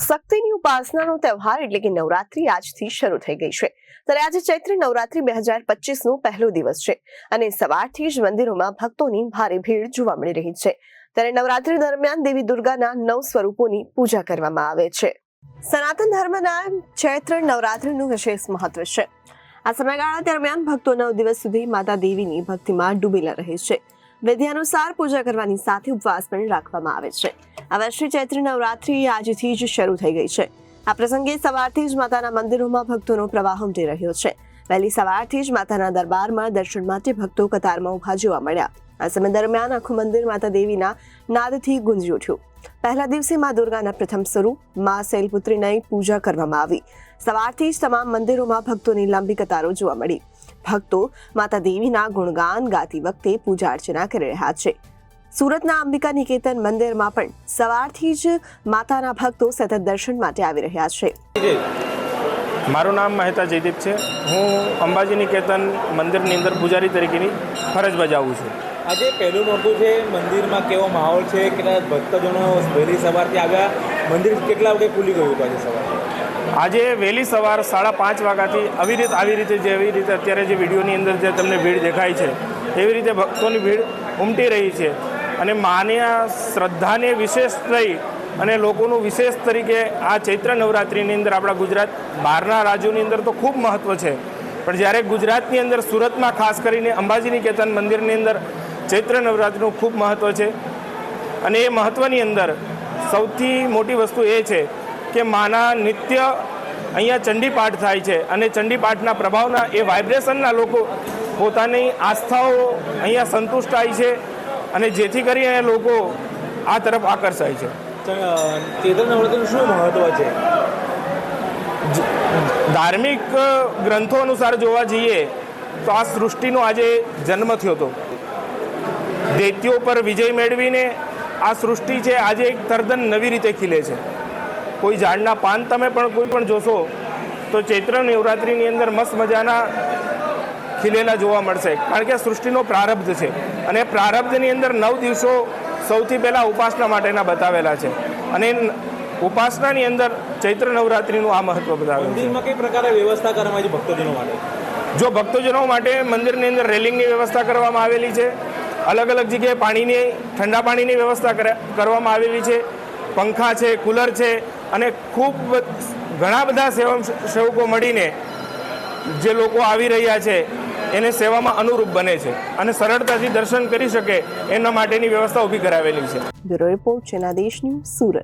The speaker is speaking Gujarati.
શક્તિની ઉપાસનાનો તહેવાર એટલે કે નવરાત્રી આજથી શરૂ થઈ ગઈ છે। ત્યારે આજે ચૈત્ર નવરાત્રી 2025નો પહેલો દિવસ છે અને સવારથી જ મંદિરોમાં ભક્તોની ભારે ભીડ જોવા મળી રહી છે। ત્યારે નવરાત્રી દરમિયાન દેવી દુર્ગાના 9 સ્વરૂપોની પૂજા કરવામાં આવે છે। સનાતન ધર્મના ચૈત્ર નવરાત્રીનું વિશેષ મહત્વ છે। આ સમયગાળા દરમિયાન ભક્તો 9 દિવસ સુધી માતા દેવીની ભક્તિમાં ડૂબેલા રહે છે। વિધિ અનુસાર પૂજા કરવાની સાથે ઉપવાસ પણ રાખવામાં આવે છે। આ વર્ષે ચૈત્ર નવરાત્રી આજથી જ શરૂ થઈ ગઈ છે। આ પ્રસંગે સવારથી જ માતાના મંદિરોમાં ભક્તોનો પ્રવાહ ઉમટી રહ્યો છે। વહેલી સવારથી જ માતાના દરબારમાં દર્શન માટે ભક્તો કતારમાં ઉભા જોવા મળ્યા। આ સમય દરમિયાન આખું મંદિર માતા દેવીના નાદથી ગુંજી ઉઠ્યું। પહેલા દિવસે મા દુર્ગાના પ્રથમ સ્વરૂપ મા શૈલપુત્રીની પૂજા કરવામાં આવી। સવારથી જ તમામ મંદિરોમાં ભક્તોની લાંબી કતારો જોવા મળી। ભક્તો માતા દેવીના ગુણગાન ગાતી વખતે પૂજા અર્ચના કરી રહ્યા છે। સુરતના અંબિકા નિકેતન મંદિરમાં પણ સવારથી જ માતાના ભક્તો સતત દર્શન માટે આવી રહ્યા છે। મારું નામ મહેતા જયદીપ છે। હું અંબાજી નિકેતન મંદિરની અંદર પૂજારી તરીકેની ફરજ બજાવું છું। આજે પહેલું નોરતું છે, મંદિરમાં કેવો માહોલ છે? કેટલા ભક્તજનો વહેલી સવારથી આવ્યા? મંદિર કેટલા વાગે ખુલી ગયું આજે સવારે? આજે વહેલી સવાર 5:30 વાગ્યાથી આવી રીતે જેવી રીતે અત્યારે જે વિડીયોની અંદર જે તમને ભીડ દેખાય છે એવી રીતે ભક્તોની ભીડ ઉમટી રહી છે અને માની શ્રદ્ધાને વિશેષ લઈ અને લોકોનું વિશેષ તરીકે આ ચૈત્ર નવરાત્રિની અંદર આપણા ગુજરાત બહારના રાજ્યોની અંદર તો ખૂબ મહત્ત્વ છે, પણ જ્યારે ગુજરાતની અંદર સુરતમાં ખાસ કરીને અંબાજી નિકેતન મંદિરની અંદર ચૈત્ર નવરાત્રિનું ખૂબ મહત્ત્વ છે। અને એ મહત્ત્વની અંદર સૌથી મોટી વસ્તુ એ છે કે માના નિત્ય અહીંયા ચંડીપાઠ થાય છે અને ચંડીપાઠના પ્રભાવના એ વાઇબ્રેશનના લોકો પોતાની આસ્થાઓ અહીંયા સંતુષ્ટ થાય છે અને જેથી કરીને લોકો આ તરફ આકર્ષાય છે। ચૈત્ર નવરાત્રિનું શું મહત્વ છે? ધાર્મિક ગ્રંથો અનુસાર જોવા જઈએ તો આ સૃષ્ટિનો આજે જન્મ થયો હતો। દૈત્યો પર વિજય મેળવીને આ સૃષ્ટિ છે આજે એક તદ્દન નવી રીતે ખીલે છે। કોઈ ઝાડના પાન તમે પણ કોઈ પણ જોશો તો ચૈત્ર નવરાત્રિની અંદર મસ્ત મજાના ખીલેલા જોવા મળશે, કારણ કે સૃષ્ટિનો પ્રારબ્ધ છે અને પ્રારબ્ધની અંદર 9 દિવસો સૌથી પહેલાં ઉપાસના માટેના બતાવેલા છે અને ઉપાસનાની અંદર ચૈત્ર નવરાત્રિનું આ મહત્વ બતાવેલું છે। મંદિરમાં કઈ પ્રકારે વ્યવસ્થા કરવામાં આવી ભક્તજનો માટે? જો ભક્તજનો માટે મંદિરની અંદર રેલિંગની વ્યવસ્થા કરવામાં આવેલી છે, અલગ અલગ જગ્યાએ ઠંડા પાણીની વ્યવસ્થા કરવામાં આવેલી છે, પંખા છે, કુલર છે અને ખૂબ ઘણા બધા સેવકો મળીને જે લોકો આવી રહ્યા છે એને સેવામાં અનુરૂપ બને છે અને સરળતાથી દર્શન કરી શકે એના માટેની વ્યવસ્થા ઊભી કરાવેલી છે। Bureau report, Janadesh news, Surat.